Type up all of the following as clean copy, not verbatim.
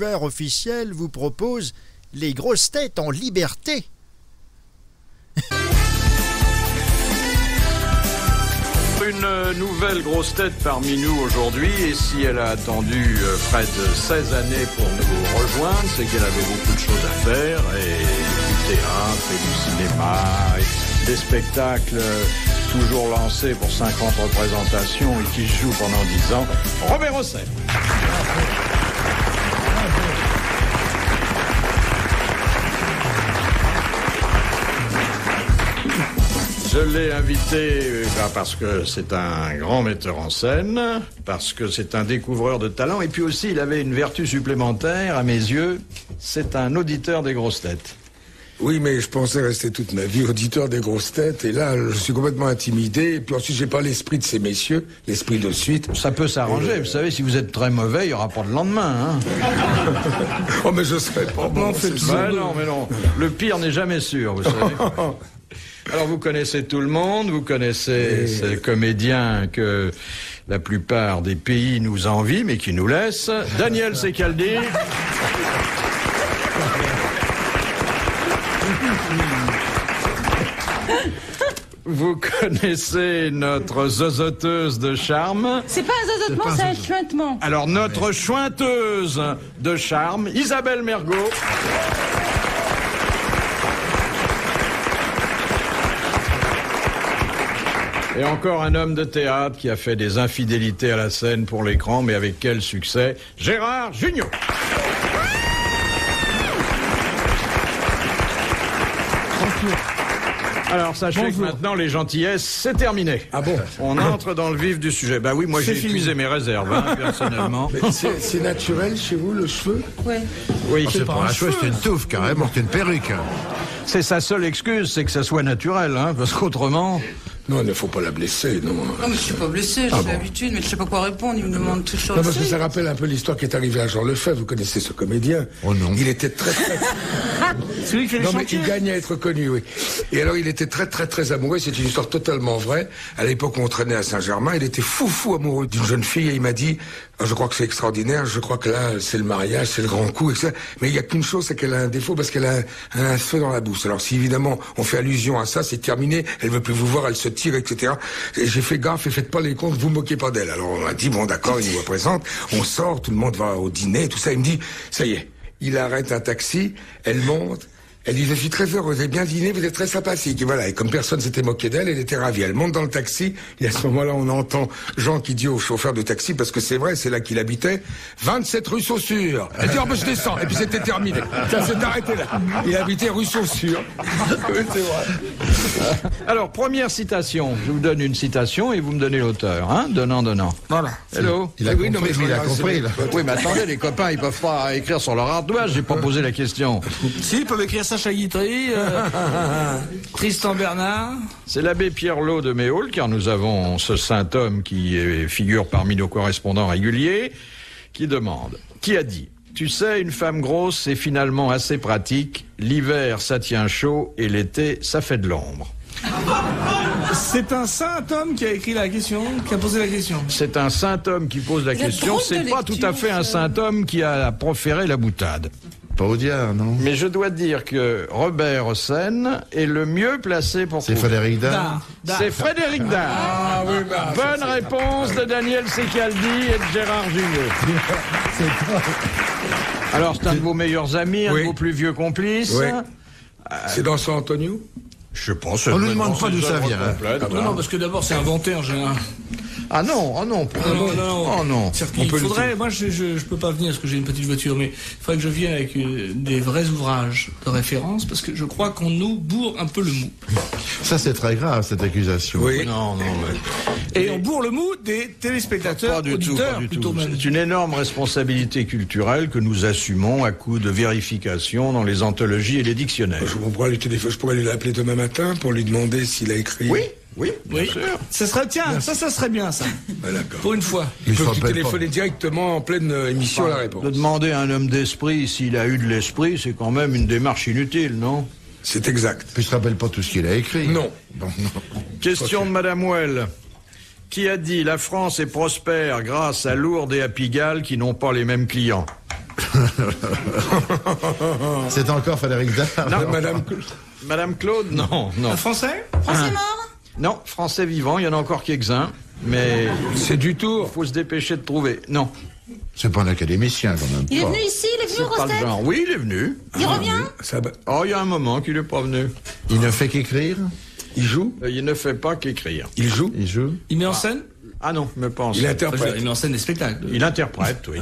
diffuseur officiel vous propose les grosses têtes en liberté. Une nouvelle grosse tête parmi nous aujourd'hui, et si elle a attendu près de 16 années pour nous rejoindre, c'est qu'elle avait beaucoup de choses à faire, et du théâtre, et du cinéma, et des spectacles toujours lancés pour 50 représentations et qui se jouent pendant 10 ans. Robert Hossein. Je l'ai invité parce que c'est un grand metteur en scène, parce que c'est un découvreur de talent, et puis aussi il avait une vertu supplémentaire à mes yeux, c'est un auditeur des grosses têtes. Oui, mais je pensais rester toute ma vie auditeur des grosses têtes, et là, je suis complètement intimidé, et puis ensuite, j'ai pas l'esprit de ces messieurs, l'esprit de suite. Ça peut s'arranger, vous savez, si vous êtes très mauvais, il n'y aura pas de lendemain, hein. Oh, mais je serais pas bon, c'est ça. Non, mais non, le pire n'est jamais sûr, vous savez. Alors, vous connaissez tout le monde, vous connaissez ces comédiens que la plupart des pays nous envient, mais qui nous laissent. Daniel Secaldi. Vous connaissez notre zozoteuse de charme. C'est pas un zozotement, c'est un chuintement. Alors, notre chointeuse de charme, Isabelle Mergo. Et encore un homme de théâtre qui a fait des infidélités à la scène pour l'écran, mais avec quel succès, Gérard Jugnot. Alors, sachez que maintenant, les gentillesses, c'est terminé. Ah bon? On entre dans le vif du sujet. Bah oui, moi, j'ai épuisé mes réserves, hein, personnellement. C'est naturel chez vous, le cheveu? Ouais. Oui, C'est pas un cheveu, c'est une touffe, carrément, c'est une perruque. c'est sa seule excuse, c'est que ça soit naturel, hein, parce qu'autrement... Non, il ne faut pas la blesser, non. Non, mais je suis pas blessé, j'ai l'habitude, mais je sais pas quoi répondre, il me demande toutes choses. Non, parce que ça rappelle un peu l'histoire qui est arrivée à Jean Lefebvre, vous connaissez ce comédien. Oh non. Il était très... Celui qui fait les Non, mais chantiers. il gagne à être connu, oui. Et alors, il était très amoureux, c'est une histoire totalement vraie. À l'époque où on traînait à Saint-Germain, il était fou amoureux d'une jeune fille, et il m'a dit, je crois que c'est extraordinaire, je crois que là, c'est le mariage, c'est le grand coup, etc. Mais il y a qu'une chose, c'est qu'elle a un défaut, parce qu'elle a un feu dans la bouche. Alors, si évidemment, on fait allusion à ça, c'est terminé, elle veut plus vous voir, elle se tire, etc. Et j'ai fait gaffe et faites pas les comptes, vous moquez pas d'elle. Alors, on a dit, bon, d'accord, il nous représente, on sort, tout le monde va au dîner, tout ça, il me dit, ça y est, il arrête un taxi, elle monte, elle dit, je suis très heureuse, vous avez bien dîné, vous êtes très sympathique. Et voilà, et comme personne s'était moqué d'elle, elle était ravie. Elle monte dans le taxi, et à ce moment-là, on entend Jean qui dit au chauffeur de taxi, parce que c'est vrai, c'est là qu'il habitait, 27 rue Saussure. Elle dit, oh, ben, je descends. Et puis c'était terminé. Ça s'est arrêté là. Il habitait rue Saussure. Oui, c'est vrai. Alors, première citation. Je vous donne une citation et vous me donnez l'auteur, hein, donnant. Voilà. Hello. Il a Oui, compris, non, mais il a je compris, là. Oui, mais attendez, les copains, ils peuvent pas écrire sur leur ardoise, j'ai pas posé la question. Si, ils peuvent écrire Sacha Guitry, Tristan Bernard. C'est l'abbé Pierre-Lot de Méaul, car nous avons ce saint homme qui figure parmi nos correspondants réguliers, qui demande, qui a dit, tu sais, une femme grosse, c'est finalement assez pratique, l'hiver, ça tient chaud, et l'été, ça fait de l'ombre. C'est un saint homme qui a écrit la question, qui a posé la question. C'est un saint homme qui pose la Il y a question, drôle c'est de pas tout à lecture, fait un ça. saint homme qui a proféré la boutade. Pas au diable, non? Mais je dois dire que Robert Hossein est le mieux placé pour C'est trouver. Frédéric Dard. C'est Frédéric Dard. Ah oui, bah. Bonne réponse de Daniel Secaldi et de Gérard Jugnot. Alors, c'est un de vos meilleurs amis, un Oui. de vos plus vieux complices. Oui. C'est dans San Antonio? Je pense. On lui demande pas d'où ça vient, hein. Non, parce que d'abord, c'est inventé en général. Ah non, oh non, oh non. Il faudrait, moi je peux pas venir parce que j'ai une petite voiture, mais il faudrait que je vienne avec des vrais ouvrages de référence parce que je crois qu'on nous bourre un peu le mou. Ça, c'est très grave, cette accusation. Oui. Non, mais Et on bourre le mou des téléspectateurs, pas du auditeurs, tout, pas du plutôt tout. même. C'est une énorme responsabilité culturelle que nous assumons à coup de vérification dans les anthologies et les dictionnaires. Je pourrais lui l'appeler demain matin pour lui demander s'il a écrit. Oui, bien sûr. Ça serait, tiens, ça serait bien ça. Ah, d'accord. Pour une fois. Il Il peut s'appelle téléphoner directement en pleine émission la réponse. De demander à un homme d'esprit s'il a eu de l'esprit, c'est quand même une démarche inutile, non? C'est exact. Puis il se rappelle pas tout ce qu'il a écrit. Non. Bon, non. Question de Madame Well, qui a dit « La France est prospère grâce à Lourdes et à Pigalle qui n'ont pas les mêmes clients ». C'est encore Frédéric Dard. Non, Madame Claude, non. Un Français? Français mort? Non, Français vivant, il y en a encore quelques-uns, mais C'est du Tour. il faut se dépêcher de trouver. Non, C'est pas un académicien quand même. Il est pas. venu ici, il est venu c'est au pas le Grosset? genre. Oui, il est venu. Il revient? Ça, Oh, il y a un moment qu'il n'est pas venu. Il ne fait qu'écrire. il joue. Il ne fait pas qu'écrire. Il joue. Il joue. Il met en scène? Ah non, mais pas en Il scène. interprète. Il met en scène des spectacles. Il interprète, oui.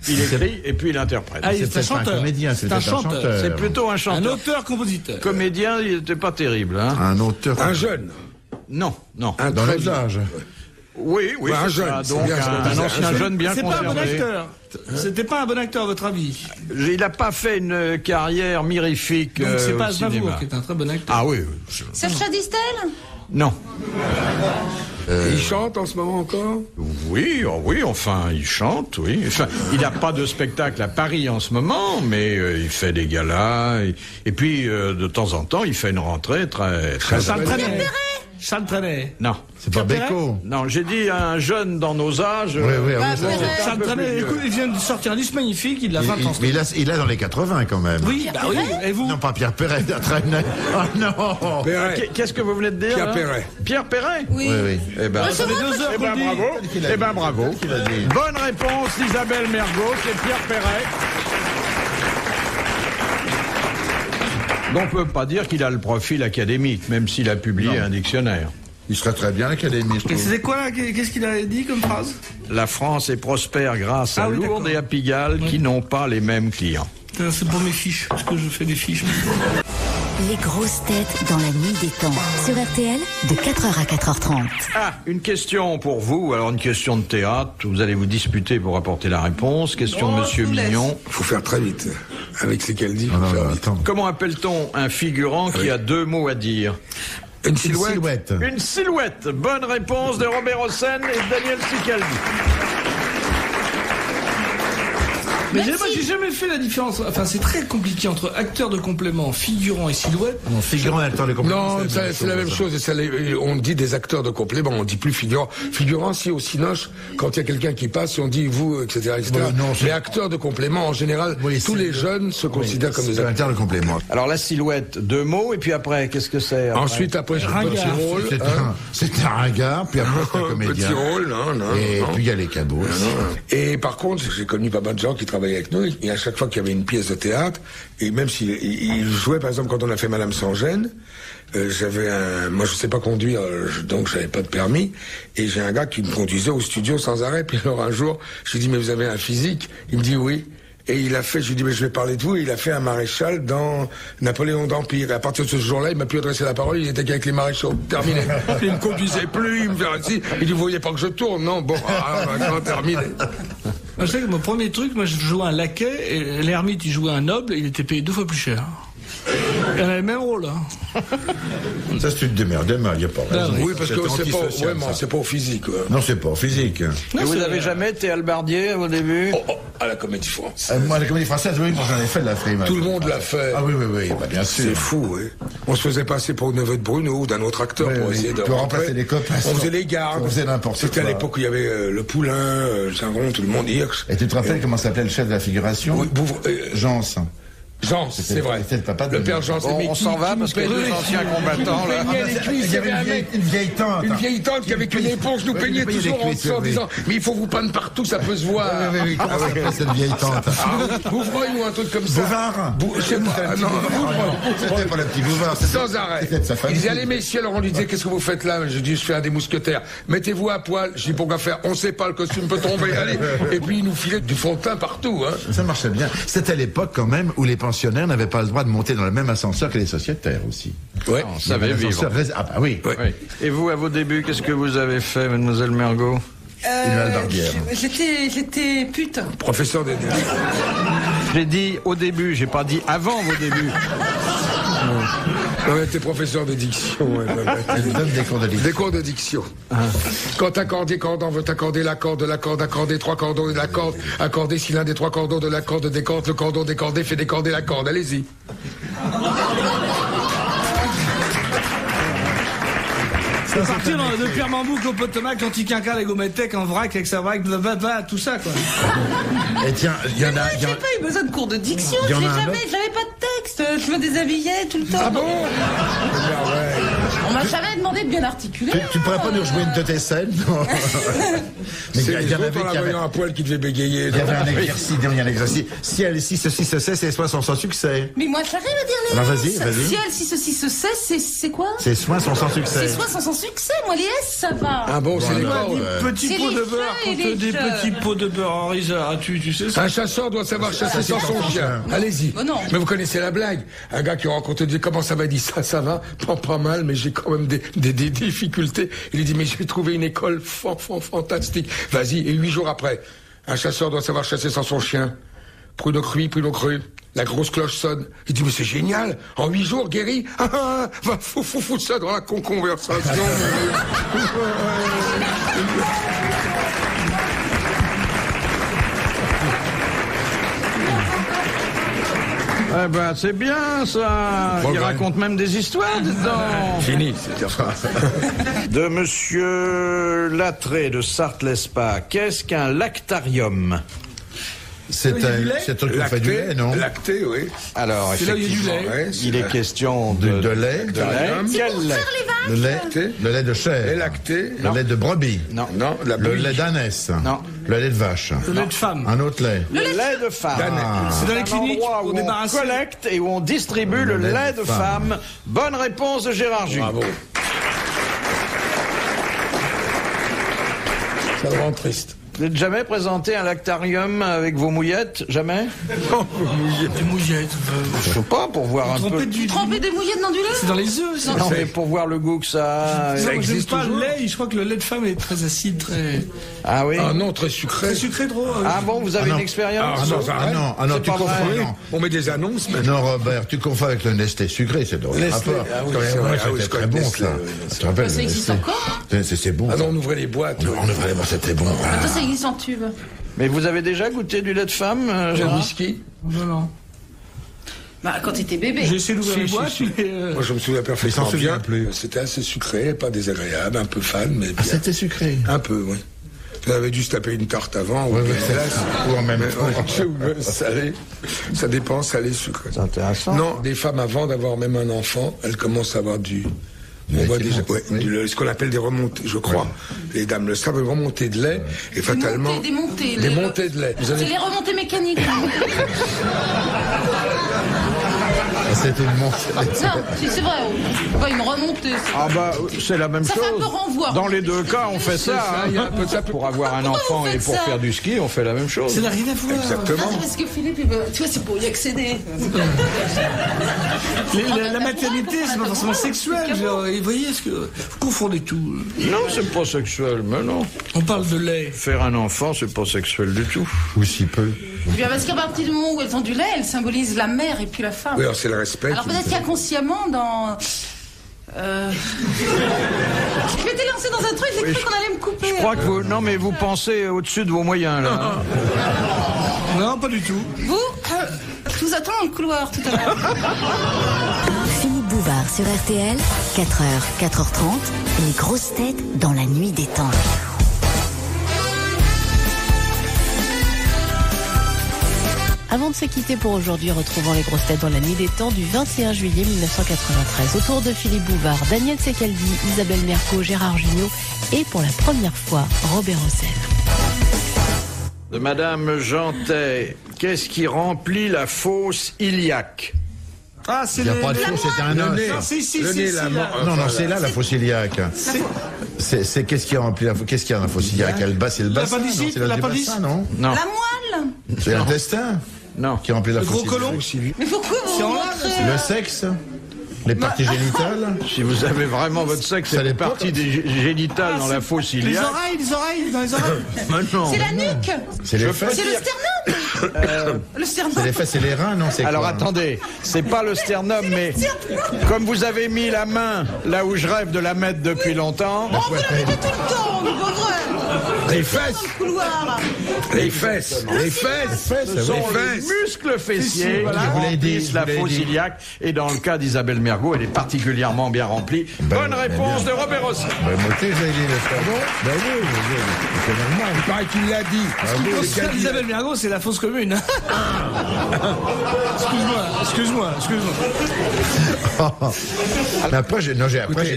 Il écrit et puis il interprète. Ah, il C'est est un peut-être pas un chanteur. comédien, c'est C'est un peut-être un chanteur. chanteur. C'est plutôt un Un chanteur. auteur-compositeur. Comédien, il n'était pas terrible. Hein. Un auteur. Un jeune. Non. Un Dans très nos âges. Oui, Ouais, un c'est jeune, ça. c'est Donc bien ce qu'on un disait, ancien un jeune bien C'est pas un bon conservé. acteur. C'était pas un bon acteur, à votre avis? Il n'a pas fait une carrière mirifique Donc c'est au pas cinéma. Aznavour qui est un très bon acteur. Ah oui. Sacha Distel? Non. Il chante en ce moment encore. Oui, enfin, il chante, oui. Enfin, il n'a pas de spectacle à Paris en ce moment, mais il fait des galas. Et puis, de temps en temps, il fait une rentrée très... Charles Trenet. Charles Trenet. Non. C'est pas Beko. Non, j'ai dit un jeune dans nos âges. Oui, oui, Bah, oui. ça, Perret. c'est- Charles Trenet, écoute, il vient de sortir un disque magnifique, il a 20 ans. Mais il a dans les 80 quand même. Oui, bah oui. Et vous? Non, pas Pierre Perret, Trenet. Oh non. Perret. Qu'est-ce que vous venez de dire Pierre là Perret. Pierre Perret Oui. Oui, oui. Eh ben, Ça fait 2 heures eh qu'on ben, le dit. bravo. Eh ben, bravo. Bonne réponse d'Isabelle Mergo, c'est Pierre Perret. Donc on ne peut pas dire qu'il a le profil académique, même s'il a publié un dictionnaire. Il serait très bien à l'Académie, je Et trouve. c'était quoi là? Qu'est-ce qu'il a dit comme phrase? La France est prospère grâce à Ah oui, Lourdes d'accord. et à Pigalle qui n'ont pas les mêmes clients. C'est pour mes fiches, parce que je fais des fiches. Les grosses têtes dans la nuit des temps. Sur RTL, de 4h à 4h30. Ah, une question pour vous, alors une question de théâtre, vous allez vous disputer pour apporter la réponse. Question de Monsieur je vous laisse. Mignon. Faut faire très vite. Avec ce qu'elle dit, Ah faut non, faire non, vite. attends. Comment appelle-t-on un figurant qui a 2 mots à dire? Une Une silhouette. silhouette. Une silhouette. Bonne réponse de Robert Hossein et de Daniel Sicaldi. Mais moi, j'ai jamais fait la différence. Enfin, c'est très compliqué entre acteur de complément, figurant et silhouette. Non, figurant et acteur de complément. Non, c'est la même chose. Et on dit des acteurs de complément, on dit plus figurant. Figurant, si au Cinoche, quand il y a quelqu'un qui passe, on dit vous, etc. etc. Non, mais acteurs de complément, en général, Oui, tous c'est- les jeunes se considèrent comme des C'est un acteurs. acteur de complément. Alors la silhouette, 2 mots, et puis après, qu'est-ce que c'est après Ensuite, après, je fais Ringard. petit rôle. C'est un ringard, puis après c'est un comédien. Petit rôle, non. Et puis il y a les cadeaux aussi. Et par contre, j'ai connu pas mal de gens qui travaillaient avec nous, et à chaque fois qu'il y avait une pièce de théâtre, et même s'il jouait, par exemple, quand on a fait Madame sans gêne, moi je sais pas conduire, donc j'avais pas de permis, et j'ai un gars qui me conduisait au studio sans arrêt, puis alors un jour, je lui dis, mais vous avez un physique? Il me dit oui. Et il a fait, je lui dis, mais je vais parler de vous, et il a fait un maréchal dans Napoléon d'Empire. Et à partir de ce jour-là, il m'a plus adressé la parole, il était qu'avec les maréchaux. Terminé. Il me conduisait plus, il me faisait ainsi. Il dit, vous voyez pas que je tourne? Non, bon, maintenant, terminé. Moi, je sais que mon premier truc, moi, je jouais un laquais, et l'ermite, il jouait un noble, et il était payé 2 fois plus cher. Il avait le même rôle, hein. Ça, c'est une démerde mal, il n'y a pas raison. Oui, parce que c'est pas, antisocial, ouais, ça. c'est pas au physique, quoi. Non, c'est pas en physique. Et vous n'avez jamais été albardier au début? À la Comédie Française. Moi, la comédie française, oui, moi j'en ai fait de la frime. Tout le monde l'a fait. Ah oui, bah, bien sûr. C'est fou, oui. On se faisait passer pour le neveu de Bruno ou d'un autre acteur Ouais, pour oui. essayer de Pour rentrer. remplacer les copains. On faisait les gardes. On faisait n'importe C'était à quoi. l'époque où il y avait le Poulain, le Saint-Rond, tout le monde, Hirsch. Et tu te rappelles comment s'appelait le chef de la figuration? Oui, Jean. Jean, c'est vrai. C'était le papa de Le père Jean, c'est Bon, mais on qui- s'en va qui parce nous qu'il y a peignait- deux anciens combattants là. Qui nous peignait les cuisses, il y avait un mec. une vieille tante. Une vieille tante qui avec une éponge nous Ouais, peignait nous peignait toujours les en cuisses, dessous en oui. disant mais il faut vous peindre partout, ça peut se voir. Oui, comment s'appelait cette vieille tante? Bouvreuil ou un truc comme ça. Bouvard? Je sais pas. Ah, non, Bouvreuil. C'était pas le petit Bouvard. c'était- Sans arrêt. C'était de sa Il famille. disait, allez messieurs, alors on lui disait, qu'est-ce que vous faites là? Je dis, je fais un des mousquetaires. Mettez-vous à poil. Je dis, pourquoi faire? On sait pas, le costume peut tomber, allez. Et puis il nous filait du fond de teint partout, hein. Ça marchait bien. C'était l'époque quand même où les pensionnaires n'avaient pas le droit de monter dans le même ascenseur que les sociétaires aussi. Ouais. On savait Il y avait un vivre. ascenseur Ah bah oui. Ouais. Oui. Et vous, à vos débuts, qu'est-ce que vous avez fait, mademoiselle Mergo? Une albardière. J'étais pute. Professeur des J'ai dit au début, j'ai pas dit avant vos débuts. On était professeur de diction. Ouais. Elle donne des cours de diction. Des cours de diction. Quand accordier cordant veut accorder l'accord, accorder 3 cordons de la corde, accorder si l'un des 3 cordons de la corde décorde, le cordon décordé fait décorder la corde. Allez-y. Partir de Pierre Mambouc au Potomac, anti-quinqual et Gometec en vrac avec sa vrac, blablabla, tout ça, quoi. Et tiens, il y en a... J'ai pas eu besoin de cours de diction, Il y en a un j'avais pas de texte, je me déshabillais tout le temps. Ah bon? On m'a jamais demandé de bien articuler. Tu pourrais pas nous rejouer une de tes scènes? Non. Mais C'est il les y en autres avait en la qui avaient... voyant un poil qui devait bégayer. Il y avait un exercice, il y a un exercice. Si elle, si ceci se sait, c'est soit sans succès. Mais moi j'arrive à dire les Alors, S. vas-y. Si elle, si ceci se sait, c'est quoi? C'est soit sans succès. C'est soit sans succès, moi les S ça va. Ah bon, c'est les Voilà. cordes. Petits C'est pots les de beurre, chats et quand les des chats. petits pots de beurre en risa, tu sais ça? Un chasseur doit savoir chasser sans son chien. Allez-y. Bah non. Mais vous connaissez la blague. Un gars qui rencontre dit comment ça va, il dit ça va, pas mal, mais j'ai quand même des difficultés. Il dit mais j'ai trouvé une école fantastique. Vas-y. Et 8 jours après, un chasseur doit savoir chasser sans son chien. Pruneau crue. La grosse cloche sonne. Il dit mais c'est génial. En 8 jours guéri. Va foutre ça dans la conversation. Eh ben, c'est bien, ça. Bon, Il ben. raconte même des histoires dedans. Fini, c'était enfin. De monsieur Latré de Sarthe-l'Espa. Qu'est-ce qu'un lactarium? C'est Il y a du lait un truc qu'on fait du lait, non? Lacté, oui. Alors, C'est là où il y a du effectivement, lait. Ouais, il est question De lait. De lait. Quel lait? Le lait de Et chèvre. lacté. Le lait de brebis. Non. Non, de la Le bouillie. lait d'ânesse. Non. Le lait de vache. Le lait de femme. Un autre lait. Le lait de femme. C'est dans les Un cliniques endroit pour où on débarrasser. collecte et où on distribue le lait de femme. Bonne réponse de Gérard Jules. Bravo. Ça me rend triste. Vous n'êtes jamais présenté un lactarium avec vos mouillettes? Jamais? Des mouillettes. Je sais pas, pour voir un peu... Tremper des mouillettes dans du lait? C'est dans les œufs, ça. Non, mais pour voir le goût que ça a. Non, moi, j'aime existe pas toujours. le lait, je crois que le lait de femme est très acide, très Ah oui? Ah non, très sucré. sucré trop. Ah bon, vous avez Ah non. une expérience? Ah, sans arrêt. non, C'est tu pas confonds. vrai. Non. On met des annonces, mais... Non, Robert, tu confonds avec le Nestlé sucré, c'est drôle. Nestlé, Rapport. ah oui, Quand c'est même, vrai, ouais, ah oui, c'était je très connais bon, Nestlé, ça. oui, Tu te rappelles, Ça le existe Nestlé. encore? C'est bon. Ah ça. non, on ouvrait les boîtes. On devrait voir, c'est très bon. Ah. Attends, ça existe en tube. Mais vous avez déjà goûté du lait de femme, Le Gérard? whisky. Non. Bah, quand t'étais bébé. J'ai essayé d'ouvrir Si, les si, boîtes, si. mais... Moi, je me souviens perfectement Il s'en souvient bien. plus. C'était assez sucré, pas désagréable, un peu fan, mais Ah, bien. c'était sucré. Un peu, oui. Vous avez dû se taper une tarte avant, ou Ouais, bien ouais, une glace. ou en même Mais, temps. ouais, ou salé. Ça dépend, salé, sucré. C'est intéressant. Non, des femmes, avant d'avoir même un enfant, elles commencent à avoir du... On lait voit qui déjà, monte, ouais, oui. ce qu'on appelle des remontées, je crois. Les dames le savent, une remontée de lait, et fatalement... Des montées. Des montées de lait. Vous C'est avez... les remontées mécaniques. C'est une montée. Non, c'est vrai. Pas une remontée. Ah bah, c'est la même Ça fait un chose. peu renvoi. Dans les deux cas, on fait ça. ça, il y a un peu de ça. Pour avoir un Pourquoi enfant vous et faites pour ça faire du ski, on fait la même chose. Ça n'a rien à voir. Exactement. Ah, parce que Philippe, tu vois, c'est pour y accéder. La maternité, c'est pas forcément sexuel. Genre, et vous voyez, ce que vous confondez tout. Non, c'est pas sexuel, mais non. On parle de lait. Faire un enfant, c'est pas sexuel du tout. Ou si peu. Bien, parce qu'à partir du moment où elles ont du lait, elles symbolisent la mère et puis la femme. Oui, alors c'est le respect. Alors peut-être qu'inconsciemment, dans... Je m'étais lancé dans un truc, j'ai cru qu'on allait me couper. Je crois que vous... Non, mais vous pensez au-dessus de vos moyens, là. Non, pas du tout. Vous, je vous attends dans le couloir tout à l'heure. Philippe Bouvard sur RTL, 4h, 4h30, les grosses têtes dans la nuit des temps. Avant de se quitter pour aujourd'hui, retrouvons les grosses têtes dans la nuit des temps du 21 juillet 1993. Autour de Philippe Bouvard, Daniel Secaldi, Isabelle Mergo, Gérard Jugnot et pour la première fois, Robert Hossein. De Madame Jantet, qu'est-ce qui remplit la fosse iliaque? Ah, c'est Il n'y a pas de faux, c'était un os. Non, si, Le nez, la là. Non, c'est là la fosse iliaque. C'est qu'est-ce qui remplit la fosse? Qu'est-ce qu'il y a dans la fosse iliaque? C'est le bassin, non? L'appendicite, C'est le l'appendice. bassin, non? Non, La moelle. C'est l'intestin non. qui remplit la Le fosse gros iliaque. côlon. Mais pourquoi C'est vous en montrez Le sexe? Les parties génitales? Si vous avez vraiment votre sexe, Ça c'est les dépend. parties des génitales dans la fosse Les iliaque. oreilles, dans les oreilles. Maintenant. C'est la nuque. C'est les fesses? C'est le sternum. Le sternum. C'est les fesses et les reins, non? C'est Alors quoi? attendez, c'est pas le sternum, mais comme vous avez mis la main là où je rêve de la mettre depuis longtemps, On vous la mettez tout le temps, c'est pas vrai. Les fesses. Couloir. Les fesses. Les fesses. Ce sont les muscles fessiers qui remplissent la fosse iliaque. Et dans le cas d'Isabelle Mergo, elle est particulièrement bien remplie. Bonne réponse de Robert Hossein. Ben, moi, tu sais, j'ai dit le faire. Ben oui, c'est normal. Il paraît qu'il l'a dit. Celle d'Isabelle Mergo, c'est la fosse commune. Excuse-moi. Mais après, j'ai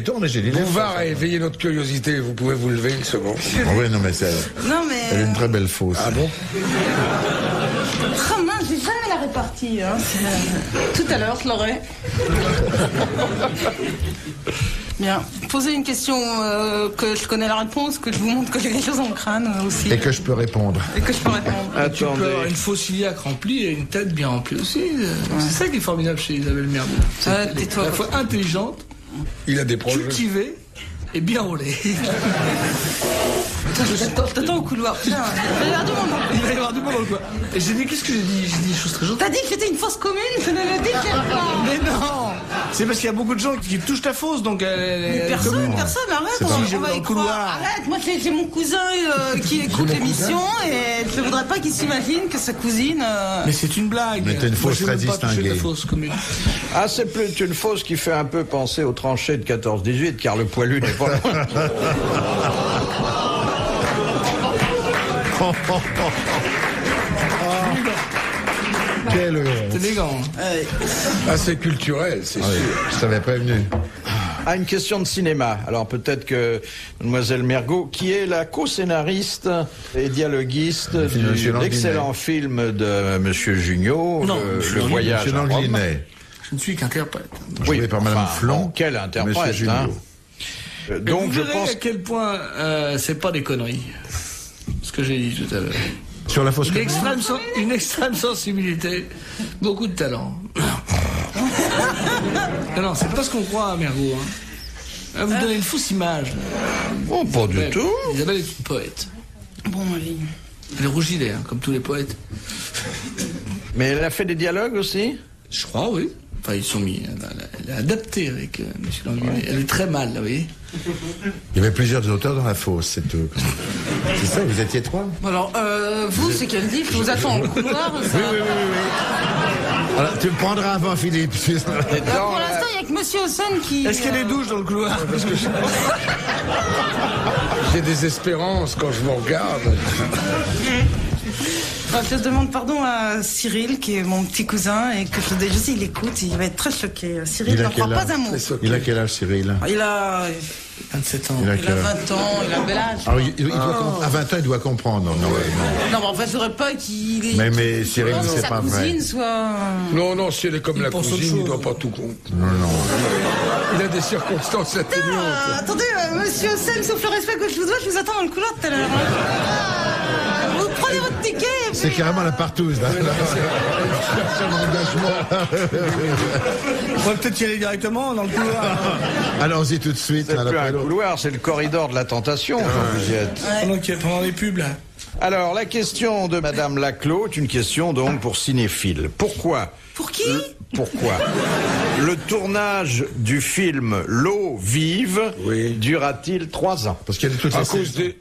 tourné, j'ai dit les Bouvard a éveillé notre curiosité. Vous pouvez vous lever une seconde. Oui, non, mais c'est. Non, Elle est mais. une très belle fosse. Ah bon? Ah mince, j'ai jamais la répartie. Hein. Tout à l'heure, je l'aurai. Bien. Posez une question que je connais la réponse, que je vous montre que j'ai quelque chose dans le crâne aussi. Et que je peux répondre. Et que je peux répondre. Tu peux avoir une fosse iliaque remplie et une tête bien remplie aussi. C'est ça qui est formidable chez Isabelle Mergo. Ouais, tais-toi. À la fois intelligente, Il a des projets. cultivée et bien roulée. T'attends au couloir. Putain, il va y avoir du monde. Il va y avoir du monde dans le coin. Et j'ai dit, qu'est-ce que j'ai dit? J'ai dit des choses très gentilles. T'as dit que c'était une fosse commune, je ne le déchire pas. Mais non! C'est parce qu'il y a beaucoup de gens qui touchent ta fosse, donc Personne, arrête, pas on si je va vais dans y le couloir. croire. Arrête, moi j'ai mon cousin qui écoute l'émission et je voudrais pas qu'il s'imagine que sa cousine... Mais c'est une blague. Mais t'as une fosse Moi, très j'ai même pas touché distinguée. la fosse commune. Ah, c'est plus une fosse qui fait un peu penser aux tranchées de 14-18, car le poilu n'est pas loin. Quelle honte. C'est élégant. Assez culturel, c'est sûr. Je t'avais prévenu. Ah, une question de cinéma. Alors peut-être que Mademoiselle Mergo, qui est la co-scénariste et dialoguiste film de Monsieur de l'excellent film de Monsieur Junio, Non, le voyage Monsieur à Rome. Langlinet. Je ne suis qu'interprète. Joué par Madame Flon. bon, quel interprète, Monsieur Junio. hein. Donc Donc je je pense à quel point c'est pas des conneries. Ce que j'ai dit tout à l'heure. Sur la fosse Une extrême sensibilité, beaucoup de talent. Non, c'est pas ce qu'on croit à Mergo. Hein. Vous donnez une fausse image. Oh, pas du tout. Isabelle est une poète. Bon, allez. Elle est rougilet, hein, comme tous les poètes. Mais elle a fait des dialogues aussi. Je crois, oui. Enfin, ils sont mis. Elle a adapté avec M. Langlinet. Elle est très mal, là, vous voyez. Il y avait plusieurs auteurs dans la fosse, c'est tout. C'est ça, vous étiez trois? Alors, vous, c'est qu'elle dit, je vous attends au couloir. Ça... Oui. Alors, tu me prendras avant, Philippe. Pour l'instant, il n'y a que Monsieur Hossein qui... Est-ce qu'il y a des douches dans le couloir? J'ai des espérances quand je vous regarde. Je demande pardon à Cyril, qui est mon petit cousin, et que je sais, il écoute, il va être très choqué. Cyril n'en croit pas un mot. Il a quel âge, Cyril? Il a 27 ans. il a 20 ans, il a un bel âge. Alors, à 20 ans, il doit comprendre. Non, Non, mais en fait, je voudrais pas qu'il ait... Mais Cyril, que c'est sa pas vrai. cousine soit... Non, si elle est comme la pense cousine, autre il ne chose. doit pas tout comprendre. Non. Il a des circonstances atténuantes. Attendez, Monsieur Hossein, sauf le respect que je vous dois, je vous attends dans le couloir tout à l'heure. Vous prenez votre ticket et puis... C'est carrément la partouze, là. On va peut-être y aller directement dans le couloir. Allons-y tout de suite. C'est à plus un l'appel. couloir, c'est le corridor de la tentation quand vous y êtes. Pendant les pubs, là. Alors, la question de Madame Laclos est une question donc pour cinéphile. Pourquoi Pour qui Pourquoi le tournage du film L'eau vive dura-t-il 3 ans? Parce qu'il y a toutes À les cause des...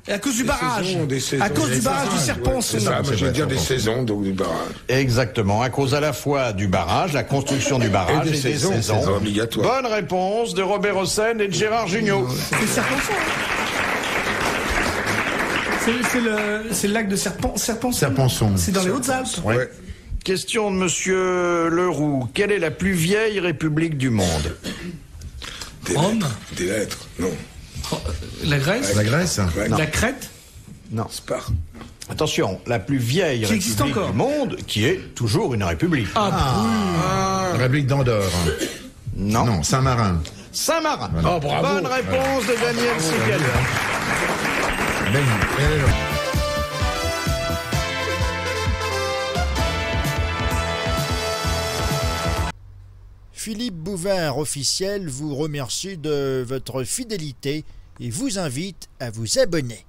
Et à cause du barrage. Des saisons. À cause du barrage du Serpent. C'est ça, moi je veux dire des saisons, donc du barrage. Exactement, à cause à la fois du barrage, la construction du barrage Et des saisons, saisons obligatoires. Bonne réponse de Robert Hossein et de Gérard Jugnot. C'est Serpenson. C'est le lac de Serpenson. Serpenson. C'est dans les Hautes-Alpes. Ouais. Question de Monsieur Leroux. Quelle est la plus vieille république du monde? Rome. Des lettres, non. La Grèce. La Grèce? Ouais, La Crète. Non. Sparte. Attention, la plus vieille Qui existe république encore. du monde, qui est toujours une république. La République d'Andorre. Non, Saint-Marin. Saint-Marin. Oh, bravo. Bonne réponse de Daniel Segal. Ben, elle est là. Philippe Bouvard officiel vous remercie de votre fidélité et vous invite à vous abonner.